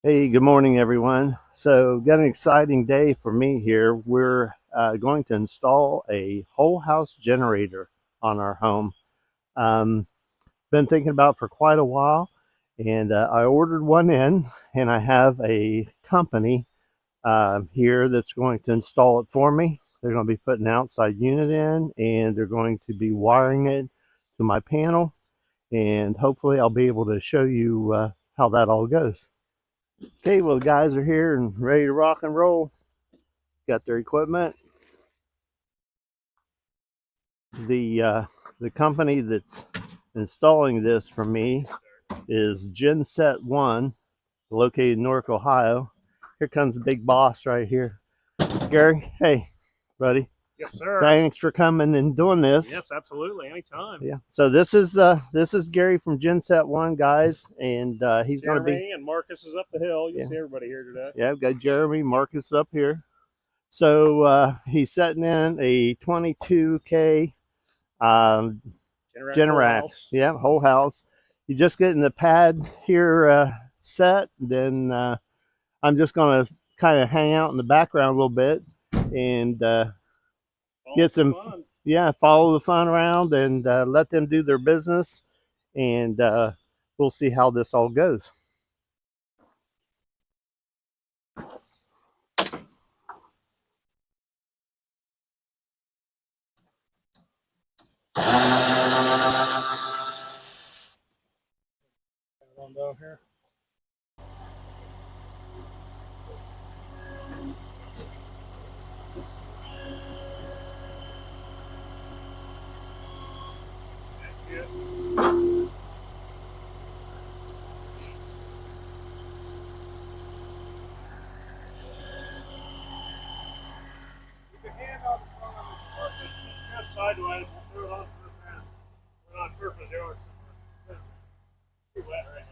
Hey, good morning, everyone. So, got an exciting day for me here. We're going to install a whole house generator on our home. Um, been thinking about for quite a while, and I ordered one in, and I have a company here that's going to install it for me. They're going to be putting an outside unit in, and they're going to be wiring it to my panel, and hopefully, I'll be able to show you how that all goes. Okay, well, the guys are here and ready to rock and roll. Got their equipment. The company that's installing this for me is Genset One, located in Newark, Ohio. Here comes the big boss right here, Gary. Hey, buddy. Yes, sir. Thanks for coming and doing this. Yes, absolutely. Anytime. Yeah. So this is Gary from Genset One, guys, and he's going to be. Jeremy and Marcus is up the hill. You Yeah. see everybody here today. Yeah, I've got Jeremy, Marcus up here. So he's setting in a 22K Generac. Yeah, whole house. He's just getting the pad here set. Then I'm just going to kind of hang out in the background a little bit and get some, follow the fun around and let them do their business. And we'll see how this all goes. One down here. Sideways, we'll throw it on first hand. We're on purpose here. Too wet right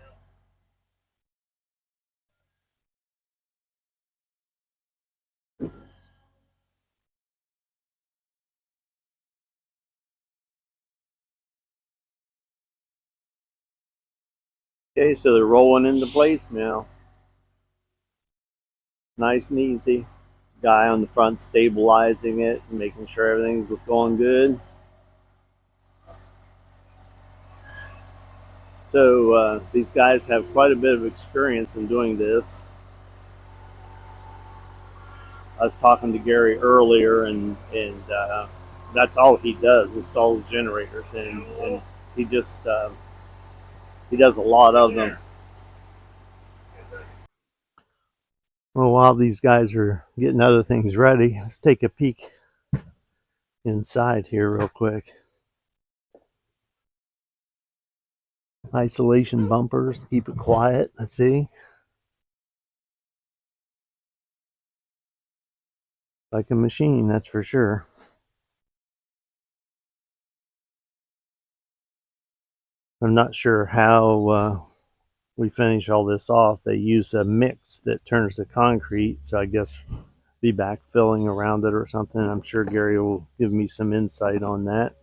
now. Okay, so they're rolling into place now. Nice and easy. Guy on the front stabilizing it and making sure everything's going good. So these guys have quite a bit of experience in doing this. I was talking to Gary earlier, and that's all he does, installs generators, and he just he does a lot of them. Well, while these guys are getting other things ready, let's take a peek inside here real quick. Isolation bumpers to keep it quiet. Let's see. Like a machine, that's for sure. I'm not sure how we finish all this off. They use a mix that turns to concrete, so I guess be back filling around it or something. I'm sure Gary will give me some insight on that.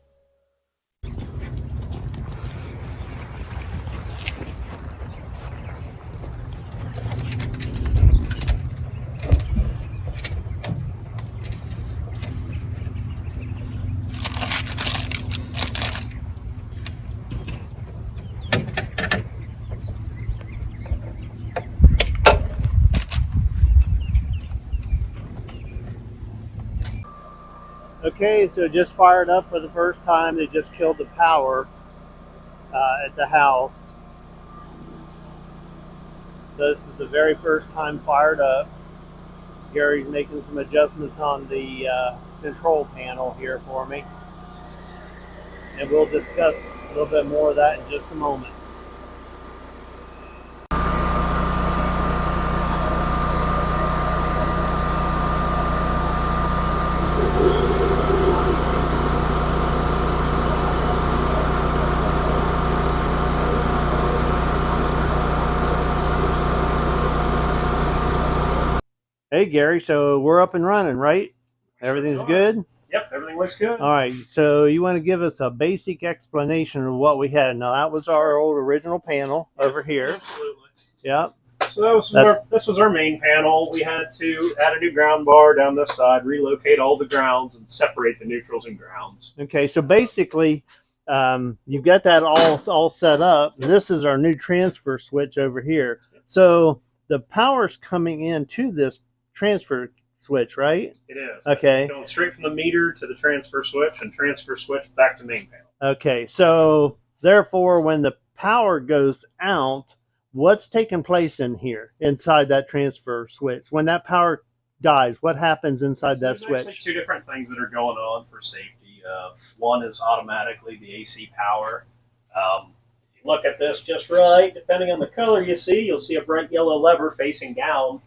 Okay, so just fired up for the first time. They just killed the power at the house. So this is the very first time fired up. Gary's making some adjustments on the control panel here for me. And we'll discuss a little bit more of that in just a moment. Hey, Gary, so we're up and running, right? Everything's good? Yep, everything looks good. All right, so you want to give us a basic explanation of what we had. Now, that was our old original panel over here. Absolutely. Yep. So this was our main panel. We had to add a new ground bar down this side, relocate all the grounds, and separate the neutrals and grounds. Okay, so basically, you've got that all set up. This is our new transfer switch over here. So the power's coming into this transfer switch, right? It is. Okay. It's going straight from the meter to the transfer switch, and transfer switch back to main panel. Okay, so therefore, when the power goes out, what's taking place in here inside that transfer switch? When that power dies, what happens inside that switch? There's actually two different things that are going on for safety. One is automatically the AC power. If you look at this just right, depending on the color you see, you'll see a bright yellow lever facing down.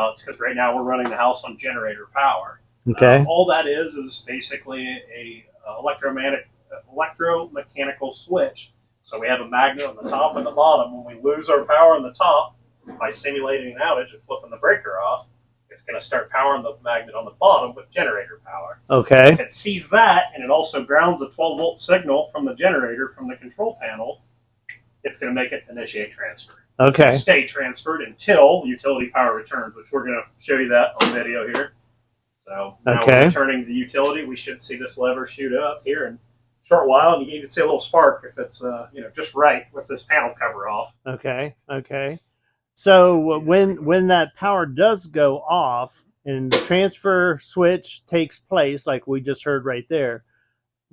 It's because right now we're running the house on generator power. Okay. All that is basically a electromechanical switch. So we have a magnet on the top and the bottom. When we lose our power on the top, by simulating an outage and flipping the breaker off, it's going to start powering the magnet on the bottom with generator power. Okay. If it sees that and it also grounds a 12-volt signal from the generator from the control panel, it's going to make it initiate transfer. Okay. It's going to stay transferred until utility power returns, which we're going to show you that on video here. So now we're returning the utility. We should see this lever shoot up here in a short while, and you can even see a little spark if it's just right with this panel cover off. Okay. Okay. So when that power does go off and the transfer switch takes place, like we just heard right there,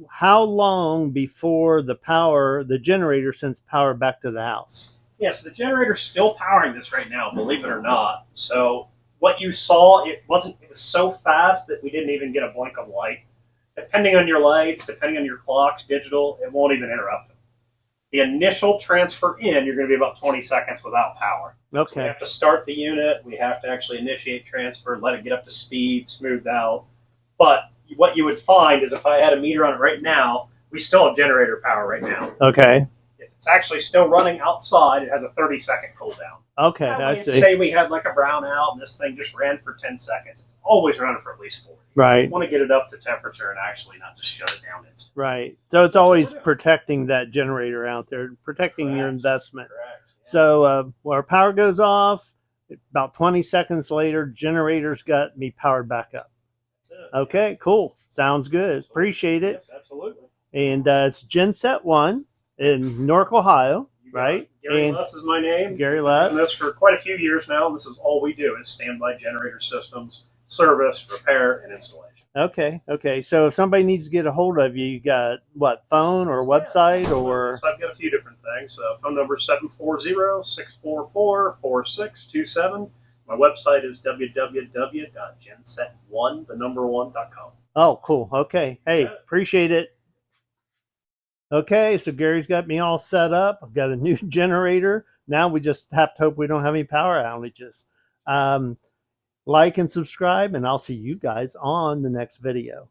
how long before the generator sends power back to the house? Yes, the generator's still powering this right now, believe it or not. So what you saw, it was so fast that we didn't even get a blink of light. Depending on your lights, depending on your clocks, digital, it won't even interrupt them. The initial transfer in, you're going to be about 20 seconds without power. Okay. So we have to start the unit. We have to actually initiate transfer, let it get up to speed, smoothed out. But what you would find is if I had a meter on it right now, we still have generator power right now. Okay. If it's actually still running outside, it has a 30-second cooldown. Okay, I see. Say we had like a brownout and this thing just ran for 10 seconds. It's always running for at least 40. Right. You want to get it up to temperature and actually not just shut it down instantly. Right. So it's always protecting that generator out there, protecting your investment. Correct. Yeah. So when our power goes off, about 20 seconds later, generator's got me powered back up. That's it. Okay, cool. Sounds good. Absolutely. Appreciate it. Yes, absolutely. And it's Genset 1 in Newark, Ohio, right? Gary Lutz is my name. Gary Lutz. I've been doing this for quite a few years now, and this is all we do is standby generator systems, service, repair, and installation. Okay, okay. So if somebody needs to get a hold of you, you got what, phone or website or? So I've got a few different things. Phone number 740-644-4627. My website is www.genset1.com. Oh, cool. Okay. Hey, appreciate it. Okay, so Gary's got me all set up. I've got a new generator. Now we just have to hope we don't have any power outages. Like and subscribe, and I'll see you guys on the next video.